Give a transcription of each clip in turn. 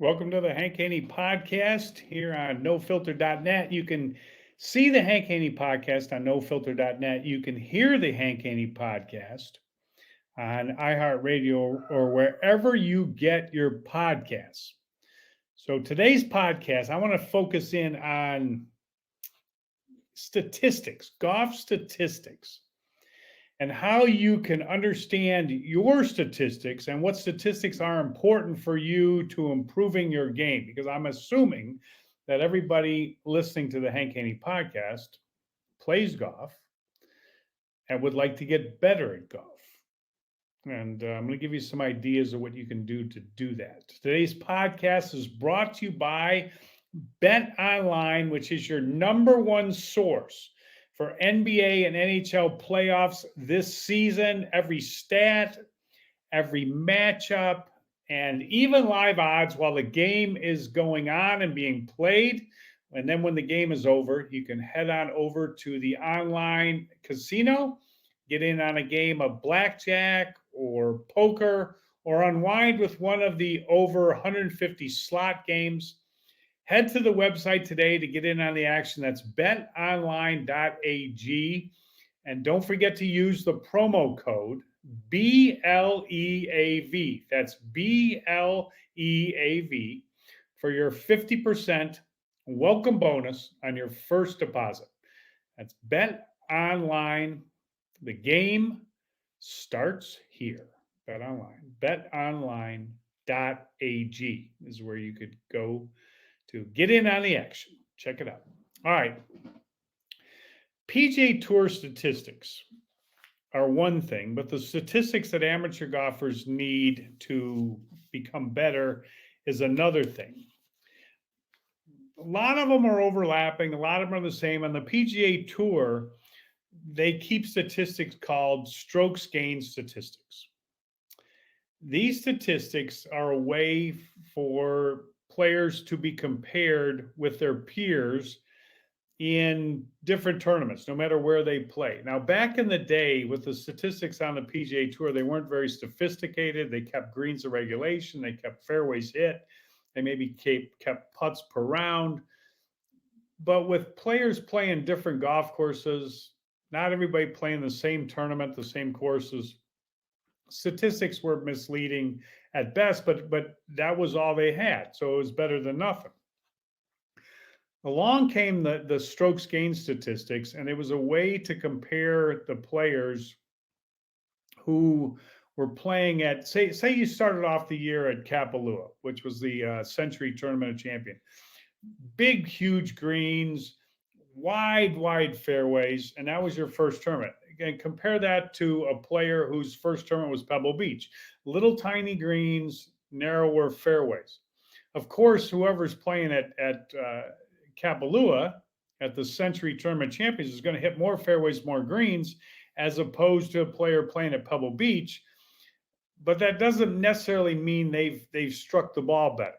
Welcome to the Hank Haney Podcast here on nofilter.net. You can see the Hank Haney Podcast on nofilter.net. You can hear the Hank Haney Podcast on iHeartRadio or wherever you get your podcasts. So today's podcast, I want to focus in on statistics, golf statistics, and how you can understand your statistics and what statistics are important for you to improving your game. Because I'm assuming that everybody listening to the Hank Haney Podcast plays golf and would like to get better at golf. And I'm going to give you some ideas of what you can do to do that. Today's podcast is brought to you by Bet Online, which is your number one source for NBA and NHL playoffs this season. Every stat, every matchup, and even live odds while the game is going on and being played. And then when the game is over, you can head on over to the online casino, get in on a game of blackjack or poker, or unwind with one of the over 150 slot games. Head to the website today to get in on the action. That's betonline.ag. And don't forget to use the promo code BLEAV. That's BLEAV for your 50% welcome bonus on your first deposit. That's BetOnline. The game starts here. BetOnline. BetOnline.ag is where you could go to get in on the action. Check it out. All right. PGA Tour statistics are one thing, but the statistics that amateur golfers need to become better is another thing. A lot of them are overlapping. A lot of them are the same. On the PGA Tour, they keep statistics called strokes gained statistics. These statistics are a way for players to be compared with their peers in different tournaments, no matter where they play. Now, back in the day with the statistics on the PGA Tour, they weren't very sophisticated. They kept greens of regulation. They kept fairways hit. They maybe kept putts per round. But with players playing different golf courses, not everybody playing the same tournament, the same courses, statistics were misleading at best, but that was all they had. So it was better than nothing. Along came the strokes gained statistics, and it was a way to compare the players who were playing at, say you started off the year at Kapalua, which was the Century Tournament of Champions. Big, huge greens, wide fairways, and that was your first tournament. Again, compare that to a player whose first tournament was Pebble Beach. Little tiny greens, narrower fairways. Of course, whoever's playing at Kapalua at the Century Tournament Champions is going to hit more fairways, more greens, as opposed to a player playing at Pebble Beach. But that doesn't necessarily mean they've struck the ball better.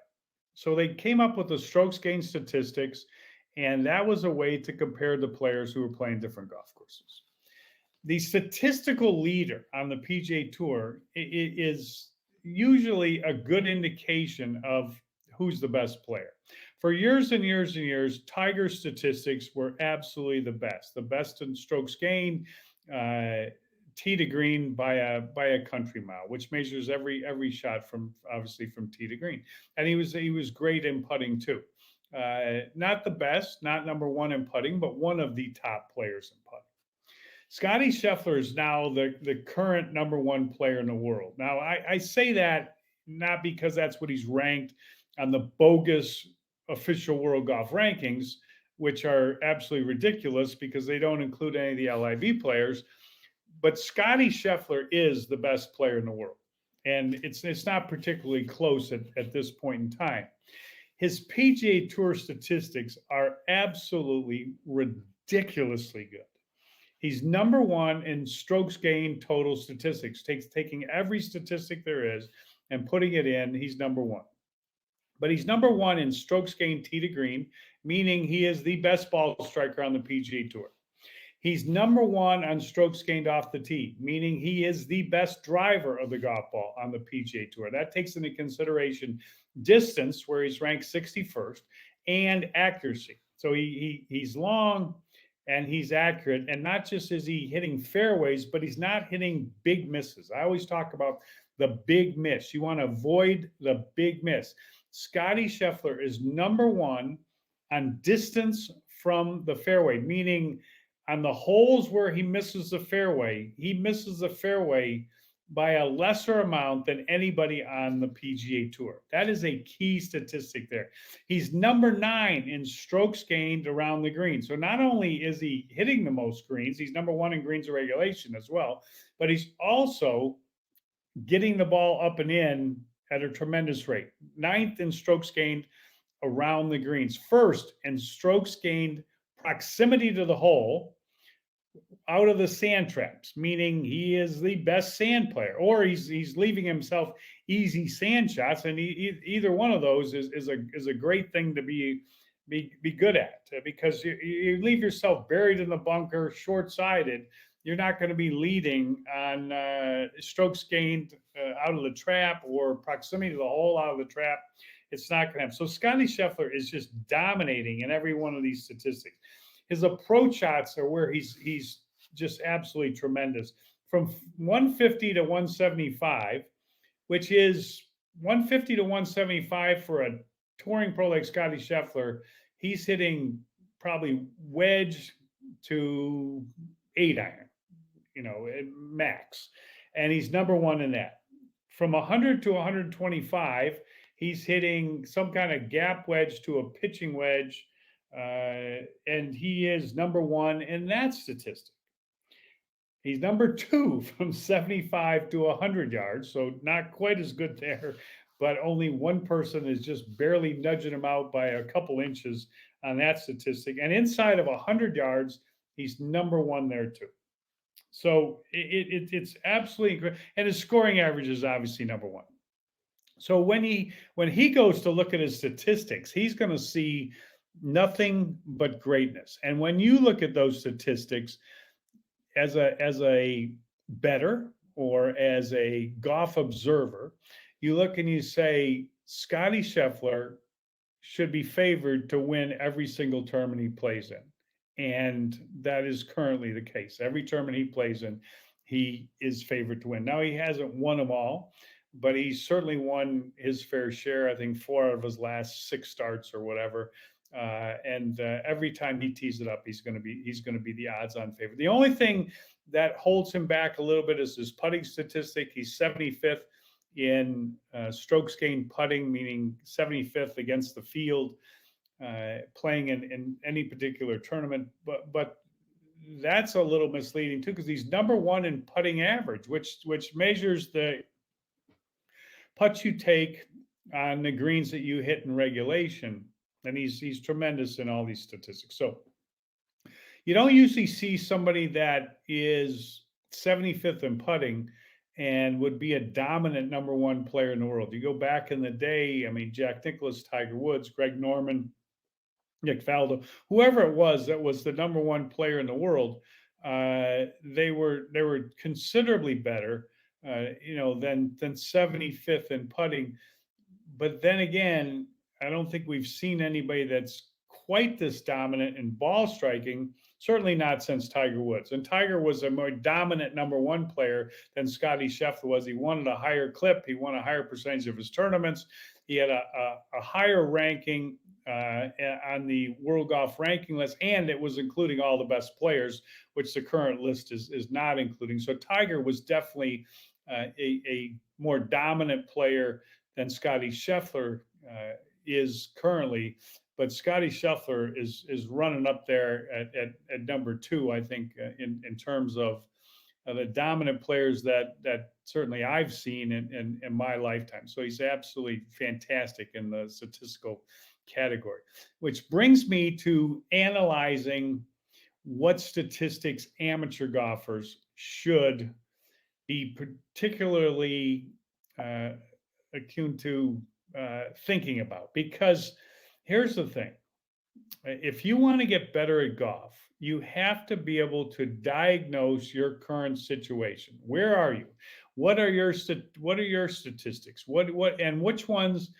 So they came up with the strokes gained statistics, and that was a way to compare the players who were playing different golf courses. The statistical leader on the PGA Tour is usually a good indication of who's the best player. For years and years and years, Tiger's statistics were absolutely the best in strokes gained, tee to green by a country mile, which measures every shot from tee to green. And he was great in putting too. Not the best, not number one in putting, but one of the top players in putting. Scottie Scheffler is now the current number one player in the world. Now, I say that not because that's what he's ranked on the bogus official world golf rankings, which are absolutely ridiculous because they don't include any of the LIV players. But Scottie Scheffler is the best player in the world. And it's not particularly close at this point in time. His PGA Tour statistics are absolutely ridiculously good. He's number one in strokes gained total statistics, taking every statistic there is and putting it in. He's number one. But he's number one in strokes gained tee to green, meaning he is the best ball striker on the PGA Tour. He's number one on strokes gained off the tee, meaning he is the best driver of the golf ball on the PGA Tour. That takes into consideration distance, where he's ranked 61st, and accuracy. So he's long and he's accurate. And not just is he hitting fairways, but he's not hitting big misses. I always talk about the big miss. You want to avoid the big miss. Scotty Scheffler is number one on distance from the fairway, meaning on the holes where he misses the fairway by a lesser amount than anybody on the PGA Tour. That is a key statistic there. He's number 9 in strokes gained around the green. So not only is he hitting the most greens, he's number 1 in greens of regulation as well, but he's also getting the ball up and in at a tremendous rate. 9th in strokes gained around the greens. 1st in strokes gained proximity to the hole out of the sand traps, meaning he is the best sand player, or he's leaving himself easy sand shots, and either one of those is a great thing to be good at, because you leave yourself buried in the bunker, short-sided. You're not going to be leading on strokes gained out of the trap or proximity to the hole out of the trap. It's not going to happen. So Scotty Scheffler is just dominating in every one of these statistics. His approach shots are where he's just absolutely tremendous. From 150 to 175, which is 150 to 175 for a touring pro like Scotty Scheffler, he's hitting probably wedge to 8-iron, max. And he's number 1 in that. From 100 to 125, he's hitting some kind of gap wedge to a pitching wedge. And he is number 1 in that statistic. He's number 2 from 75 to 100 yards, so not quite as good there, but only one person is just barely nudging him out by a couple inches on that statistic. And inside of 100 yards, he's number 1 there too. So it's absolutely great. And his scoring average is obviously number 1. So when he goes to look at his statistics, he's going to see nothing but greatness. And when you look at those statistics as a bettor or as a golf observer, you look and you say, Scotty Scheffler should be favored to win every single tournament he plays in. And that is currently the case. Every tournament he plays in, he is favored to win. Now, he hasn't won them all, but he's certainly won his fair share. I think 4 out of his last 6 starts or whatever. And every time he tees it up, he's going to be the odds-on favorite. The only thing that holds him back a little bit is his putting statistic. He's 75th in strokes gained putting, meaning 75th against the field, playing in any particular tournament. But that's a little misleading too, because he's number 1 in putting average, which measures the putts you take on the greens that you hit in regulation. And he's tremendous in all these statistics. So you don't usually see somebody that is 75th in putting and would be a dominant number 1 player in the world. You go back in the day, I mean, Jack Nicklaus, Tiger Woods, Greg Norman, Nick Faldo, whoever it was that was the number 1 player in the world, they were considerably better, than 75th in putting. But then again, I don't think we've seen anybody that's quite this dominant in ball striking, certainly not since Tiger Woods. And Tiger was a more dominant number 1 player than Scotty Scheffler was. He won at a higher clip. He won a higher percentage of his tournaments. He had a higher ranking on the World Golf ranking list, and it was including all the best players, which the current list is not including. So Tiger was definitely a more dominant player than Scotty Scheffler is currently, but Scotty Scheffler is running up there at number 2, I think, in terms of the dominant players that certainly I've seen in my lifetime. So he's absolutely fantastic in the statistical category, which brings me to analyzing what statistics amateur golfers should be particularly attuned to thinking about. Because here's the thing. If you want to get better at golf, you have to be able to diagnose your current situation. Where are you? What are your statistics? What and which ones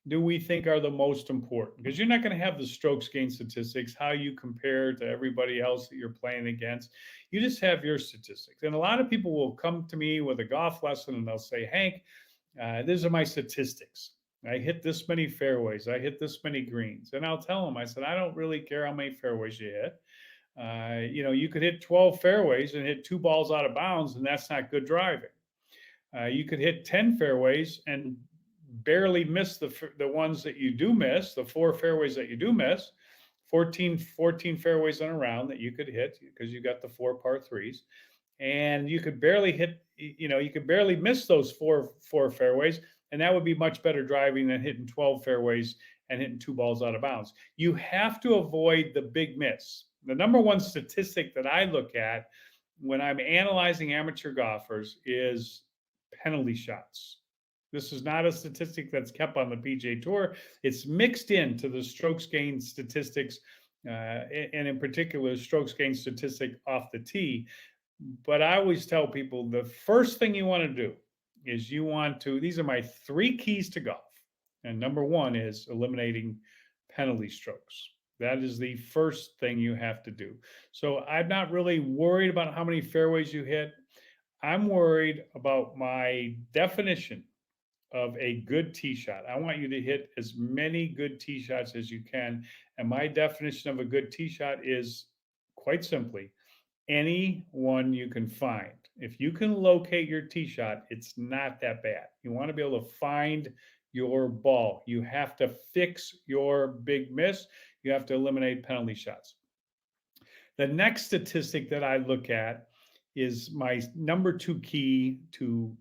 do we think are the most important? Because you're not going to have the strokes gain statistics, how you compare to everybody else that you're playing against. You just have your statistics. And a lot of people will come to me with a golf lesson and they'll say, Hank, these are my statistics. I hit this many fairways. I hit this many greens. And I'll tell them, I said, I don't really care how many fairways you hit. You could hit 12 fairways and hit two balls out of bounds, and that's not good driving. You could hit 10 fairways and barely miss the ones that you do miss, the four fairways that you do miss, 14 fairways in a round that you could hit because you got the four par threes. And you could barely hit, you could barely miss those four fairways. And that would be much better driving than hitting 12 fairways and hitting two balls out of bounds. You have to avoid the big miss. The number one statistic that I look at when I'm analyzing amateur golfers is penalty shots. This is not a statistic that's kept on the PGA Tour. It's mixed into the strokes gain statistics, and in particular, strokes gain statistic off the tee. But I always tell people the first thing you want to do is these are my three keys to golf. And number one is eliminating penalty strokes. That is the first thing you have to do. So I'm not really worried about how many fairways you hit. I'm worried about my definition of a good tee shot. I want you to hit as many good tee shots as you can. And my definition of a good tee shot is quite simply any one you can find. If you can locate your tee shot, it's not that bad. You want to be able to find your ball. You have to fix your big miss. You have to eliminate penalty shots. The next statistic that I look at is my number two key to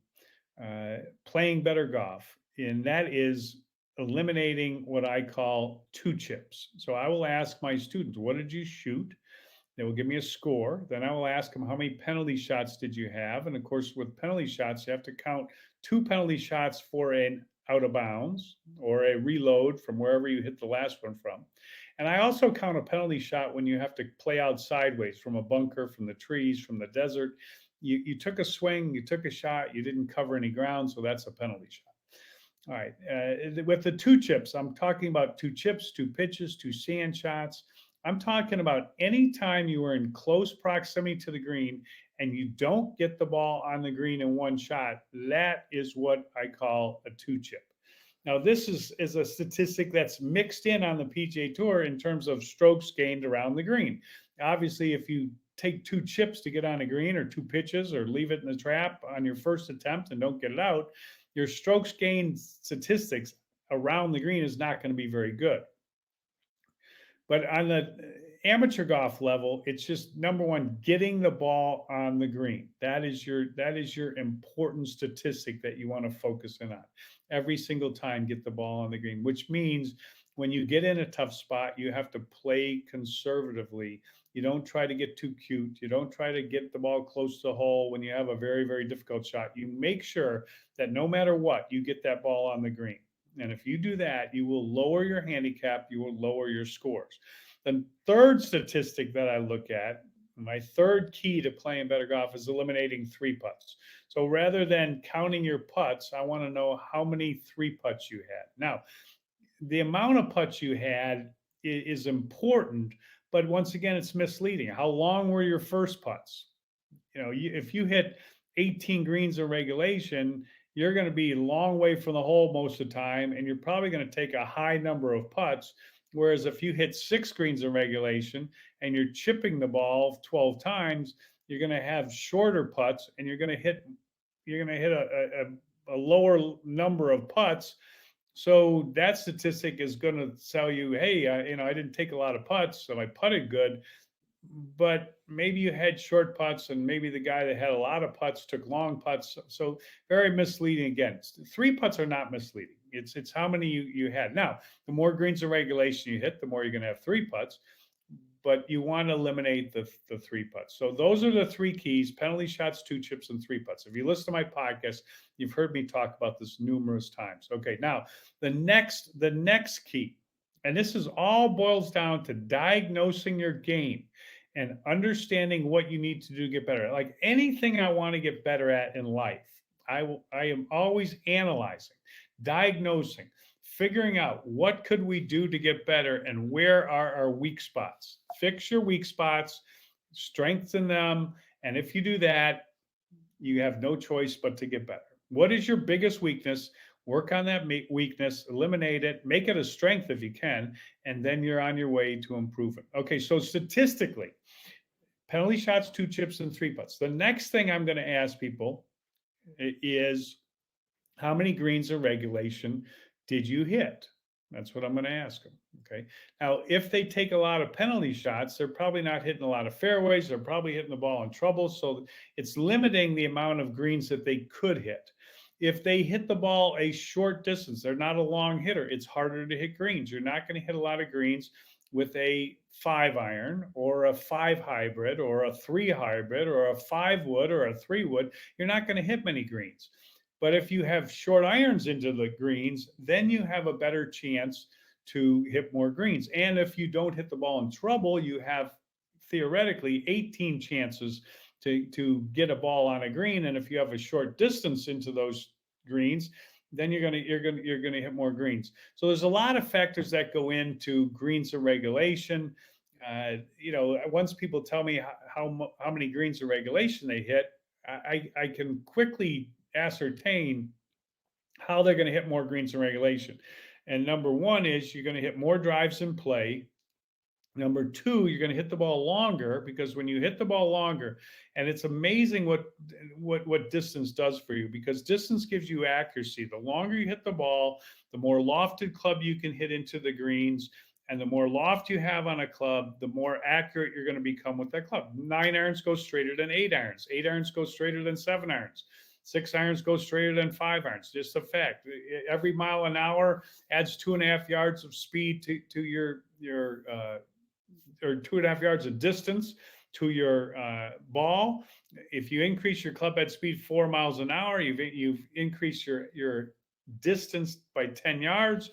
playing better golf, and that is eliminating what I call two chips. So I will ask my students, what did you shoot? They will give me a score. Then I will ask them, how many penalty shots did you have? And of course, with penalty shots, you have to count two penalty shots for an out of bounds or a reload from wherever you hit the last one from. And I also count a penalty shot when you have to play out sideways from a bunker, from the trees, from the desert. You took a swing, you took a shot, you didn't cover any ground, so that's a penalty shot. All right. With the two chips, I'm talking about two chips, two pitches, two sand shots. I'm talking about any time you are in close proximity to the green and you don't get the ball on the green in one shot. That is what I call a two chip. Now, this is a statistic that's mixed in on the PGA Tour in terms of strokes gained around the green. Obviously, if you take two chips to get on a green or two pitches or leave it in the trap on your first attempt and don't get it out, your strokes gained statistics around the green is not going to be very good. But on the amateur golf level, it's just number one, getting the ball on the green. That is your important statistic that you want to focus in on. Every single time, get the ball on the green, which means when you get in a tough spot, you have to play conservatively. You don't try to get too cute. You don't try to get the ball close to the hole when you have a very, very difficult shot. You make sure that no matter what, you get that ball on the green. And if you do that, you will lower your handicap, you will lower your scores. The third statistic that I look at, my third key to playing better golf, is eliminating three putts. So rather than counting your putts, I want to know how many three putts you had. Now, the amount of putts you had is important, but once again, it's misleading. How long were your first putts? If you hit 18 greens in regulation, you're going to be a long way from the hole most of the time, and you're probably going to take a high number of putts. Whereas if you hit 6 greens in regulation and you're chipping the ball 12 times, you're going to have shorter putts, and you're going to hit a lower number of putts. So that statistic is going to tell you, hey, I didn't take a lot of putts, so I putted good. But maybe you had short putts, and maybe the guy that had a lot of putts took long putts. So very misleading again. Three putts are not misleading. It's how many you had. Now, the more greens in regulation you hit, the more you're going to have three putts. But you want to eliminate the three putts. So those are the three keys: penalty shots, two chips, and three putts. If you listen to my podcast, you've heard me talk about this numerous times. Okay, now the next key, and this is all boils down to diagnosing your game and understanding what you need to do to get better. Like anything I want to get better at in life, I am always analyzing, diagnosing, figuring out what could we do to get better and where are our weak spots. Fix your weak spots, strengthen them, and if you do that, you have no choice but to get better. What is your biggest weakness? Work on that weakness, eliminate it, make it a strength if you can, and then you're on your way to improving. Okay, so statistically, penalty shots, 2 chips, and 3 putts. The next thing I'm going to ask people is how many greens in regulation did you hit? That's what I'm going to ask them. Okay. Now, if they take a lot of penalty shots, they're probably not hitting a lot of fairways. They're probably hitting the ball in trouble. So it's limiting the amount of greens that they could hit. If they hit the ball a short distance, they're not a long hitter. It's harder to hit greens. You're not going to hit a lot of greens with a 5-iron or a 5 hybrid or a 3 hybrid or a 5 wood or a 3 wood. You're not going to hit many greens. But if you have short irons into the greens, then you have a better chance to hit more greens. And if you don't hit the ball in trouble, you have theoretically 18 chances to get a ball on a green. And if you have a short distance into those greens, then you're gonna hit more greens. So there's a lot of factors that go into greens in regulation. Once people tell me how many greens in regulation they hit, I can quickly ascertain how they're going to hit more greens in regulation. And number one is you're going to hit more drives in play. Number two, you're going to hit the ball longer, because when you hit the ball longer, and it's amazing what distance does for you, because distance gives you accuracy. The longer you hit the ball, the more lofted club you can hit into the greens. And the more loft you have on a club, the more accurate you're going to become with that club. 9 irons go straighter than 8 irons. 8 irons go straighter than 7 irons. 6 irons go straighter than 5 irons. Just a fact. Every mile an hour adds 2.5 yards of speed to your or 2.5 yards of distance to your ball. If you increase your club head speed 4 miles an hour, you've increased your distance by 10 yards.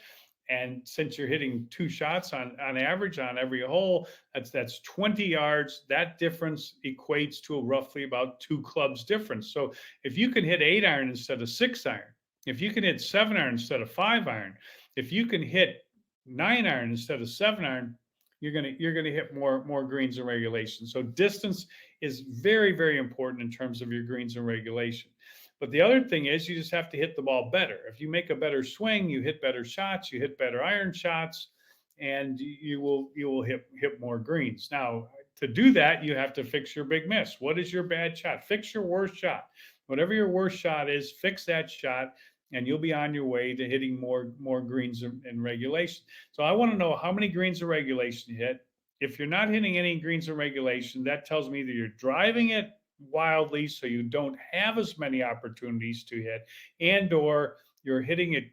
And since you're hitting 2 shots on average on every hole, that's 20 yards. That difference equates to roughly about 2 clubs difference. So if you can hit 8 iron instead of 6 iron, if you can hit 7 iron instead of 5 iron, if you can hit 9 iron instead of 7 iron, you're gonna hit more greens in regulation. So distance is very, very important in terms of your greens in regulation. But the other thing is you just have to hit the ball better. If you make a better swing, you hit better shots, you hit better iron shots, and you will hit more greens. Now, to do that, you have to fix your big miss. What is your bad shot? Fix your worst shot. Whatever your worst shot is, fix that shot, and you'll be on your way to hitting more greens in regulation. So I want to know how many greens in regulation you hit. If you're not hitting any greens in regulation, that tells me that you're driving it wildly, so you don't have as many opportunities to hit, and or you're hitting it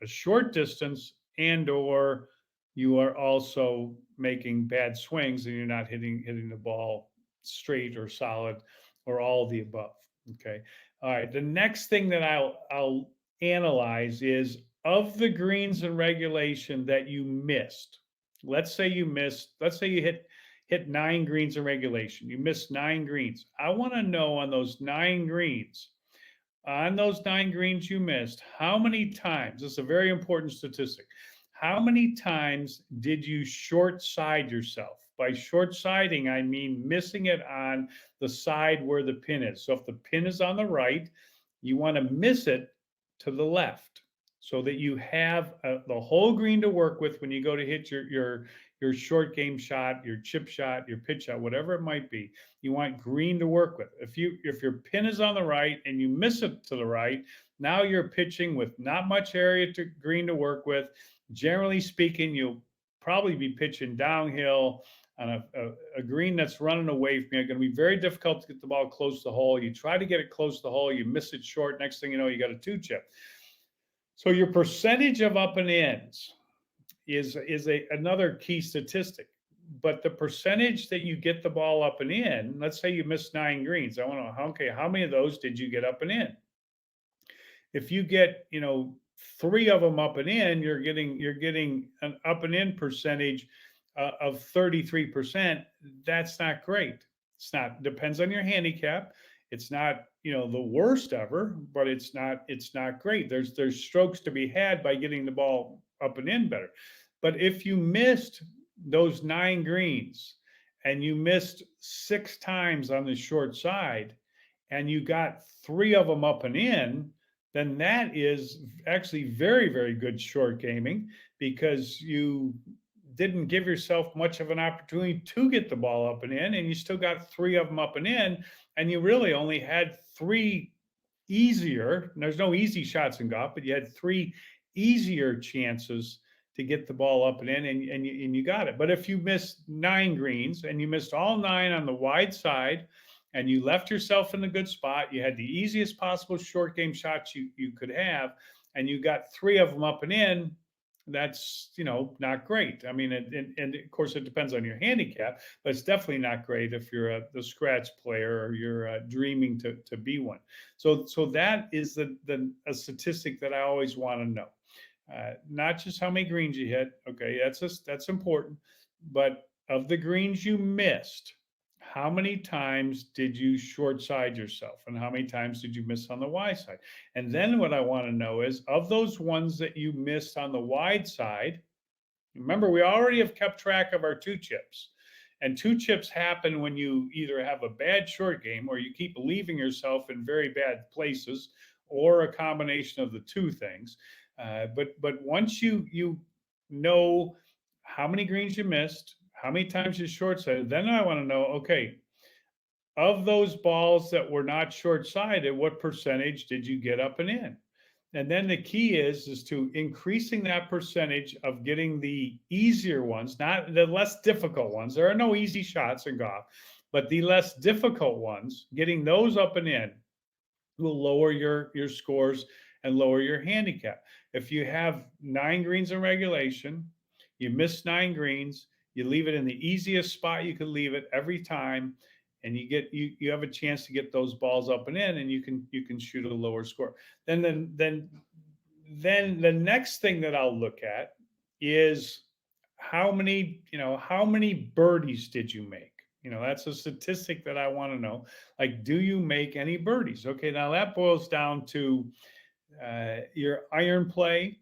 a short distance, and or you are also making bad swings and you're not hitting the ball straight or solid, or all of the above. Okay. All right. The next thing that I'll analyze is, of the greens in regulation that you missed. Let's say you hit 9 greens in regulation. You missed 9 greens. I want to know on those 9 greens you missed, how many times, this is a very important statistic, how many times did you short side yourself? By short siding, I mean missing it on the side where the pin is. So if the pin is on the right, you want to miss it to the left, so that you have the whole green to work with when you go to hit your short game shot, your chip shot, your pitch shot, whatever it might be. You want green to work with. If your pin is on the right and you miss it to the right, now you're pitching with not much area to green to work with. Generally speaking, you'll probably be pitching downhill on a green that's running away from you. It's going to be very difficult to get the ball close to the hole. You try to get it close to the hole, you miss it short. Next thing you know, you got a 2 chip. So your percentage of up and ins is another key statistic. But the percentage that you get the ball up and in, let's say you missed 9 greens. I want to know, okay, how many of those did you get up and in? If you get, 3 of them up and in, you're getting an up and in percentage of 33%. That's not great. It's not, depends on your handicap. It's not, the worst ever, but it's not great. There's strokes to be had by getting the ball up and in better. But if you missed those 9 greens and you missed 6 times on the short side and you got 3 of them up and in, then that is actually very, very good short gaming, because you didn't give yourself much of an opportunity to get the ball up and you still got 3 of them up and you really only had 3 easier. There's no easy shots in golf, but you had 3 easier chances to get the ball up and you got it. But if you missed 9 greens and you missed all 9 on the wide side and you left yourself in a good spot, you had the easiest possible short game shots you could have, and you got 3 of them up and in, that's, not great. I mean, and of course it depends on your handicap, but it's definitely not great if you're the scratch player or you're dreaming to be one. So that is a statistic that I always want to know. Not just how many greens you hit. Okay, that's important, but of the greens you missed, how many times did you short side yourself, and how many times did you miss on the wide side? And then what I want to know is, of those ones that you missed on the wide side, remember, we already have kept track of our 2 chips. And 2 chips happen when you either have a bad short game or you keep leaving yourself in very bad places, or a combination of the 2 things. But once you know how many greens you missed, how many times you short-sided, then I want to know, okay, of those balls that were not short-sided, what percentage did you get up and in? And then the key is to increasing that percentage of getting the easier ones, not the less difficult ones. There are no easy shots in golf, but the less difficult ones, getting those up and in will lower your scores and lower your handicap. If you have 9 greens in regulation, you miss 9 greens, you leave it in the easiest spot you could leave it every time, and you have a chance to get those balls up and in, and you can shoot a lower score. Then the next thing that I'll look at is how many birdies did you make? That's a statistic that I want to know. Like, do you make any birdies? Okay, now that boils down to your iron play.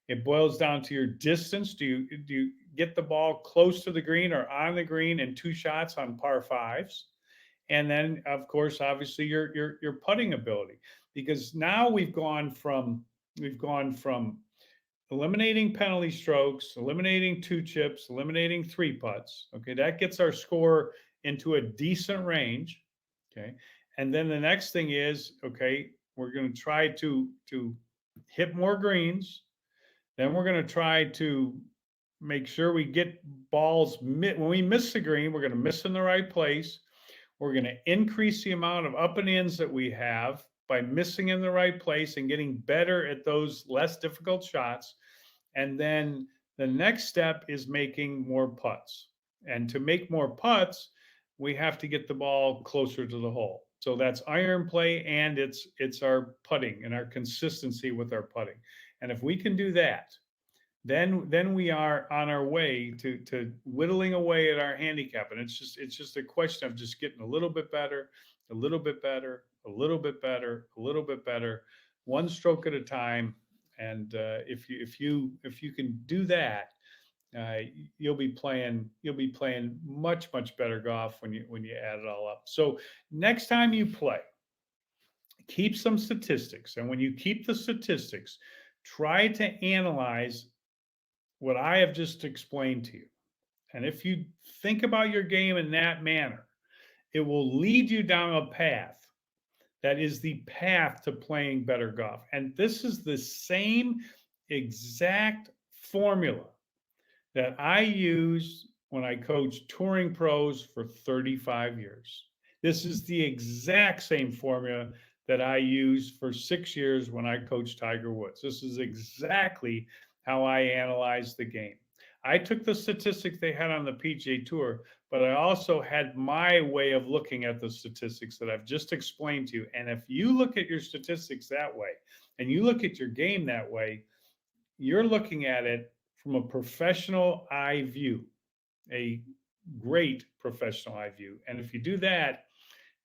It boils down to your distance. Do you get the ball close to the green or on the green in 2 shots on par 5s? And then, of course, obviously your putting ability, because now we've gone from eliminating penalty strokes, eliminating 2 chips, eliminating 3 putts. Okay, that gets our score into a decent range. Okay, and then the next thing is, okay, we're going to try to hit more greens. Then we're going to try to make sure we get balls. When we miss the green, we're going to miss in the right place. We're going to increase the amount of up and ins that we have by missing in the right place and getting better at those less difficult shots. And then the next step is making more putts. And to make more putts, we have to get the ball closer to the hole. So that's iron play, and it's our putting and our consistency with our putting. And if we can do that, then we are on our way to whittling away at our handicap. And it's just a question of just getting a little bit better, a little bit better, a little bit better, a little bit better, one stroke at a time. And if you can do that, you'll be playing much better golf when you add it all up. So next time you play, keep some statistics, and when you keep the statistics, try to analyze what I have just explained to you. And if you think about your game in that manner, it will lead you down a path that is the path to playing better golf. And this is the same exact formula that I use when I coach touring pros for 35 years. This is the exact same formula that I used for 6 years when I coached Tiger Woods. This is exactly how I analyzed the game. I took the statistics they had on the PGA Tour, but I also had my way of looking at the statistics that I've just explained to you. And if you look at your statistics that way, and you look at your game that way, you're looking at it from a professional eye view, a great professional eye view. And if you do that,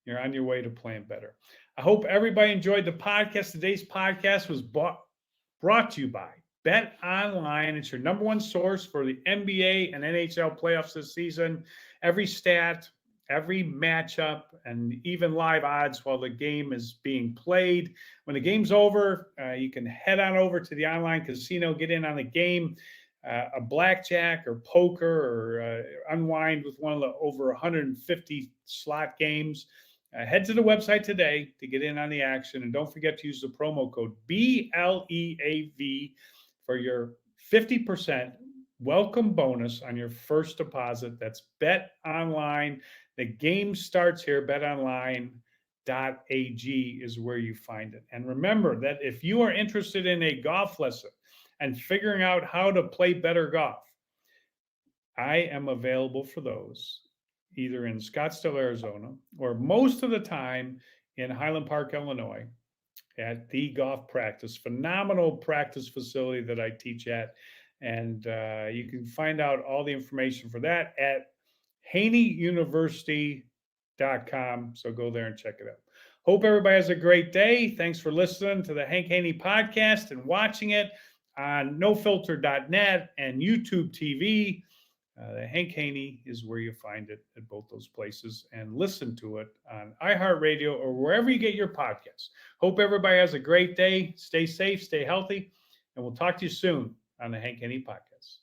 you're on your way to playing better. I hope everybody enjoyed the podcast. Today's podcast was brought to you by Bet Online. It's your number one source for the NBA and NHL playoffs this season. Every stat, every matchup, and even live odds while the game is being played. When the game's over, you can head on over to the online casino, get in on the game, a blackjack or poker, or unwind with one of the over 150 slot games. Head to the website today to get in on the action. And don't forget to use the promo code BLEAV for your 50% welcome bonus on your first deposit. That's Bet Online. The game starts here. BetOnline.ag is where you find it. And remember that if you are interested in a golf lesson and figuring out how to play better golf, I am available for those either in Scottsdale, Arizona, or most of the time in Highland Park, Illinois, at the golf practice, phenomenal practice facility that I teach at. And you can find out all the information for that at haneyuniversity.com. So go there and check it out. Hope everybody has a great day. Thanks for listening to the Hank Haney Podcast and watching it on nofilter.net and YouTube TV. The Hank Haney is where you find it at both those places, and listen to it on iHeartRadio or wherever you get your podcasts. Hope everybody has a great day. Stay safe, stay healthy, and we'll talk to you soon on the Hank Haney Podcast.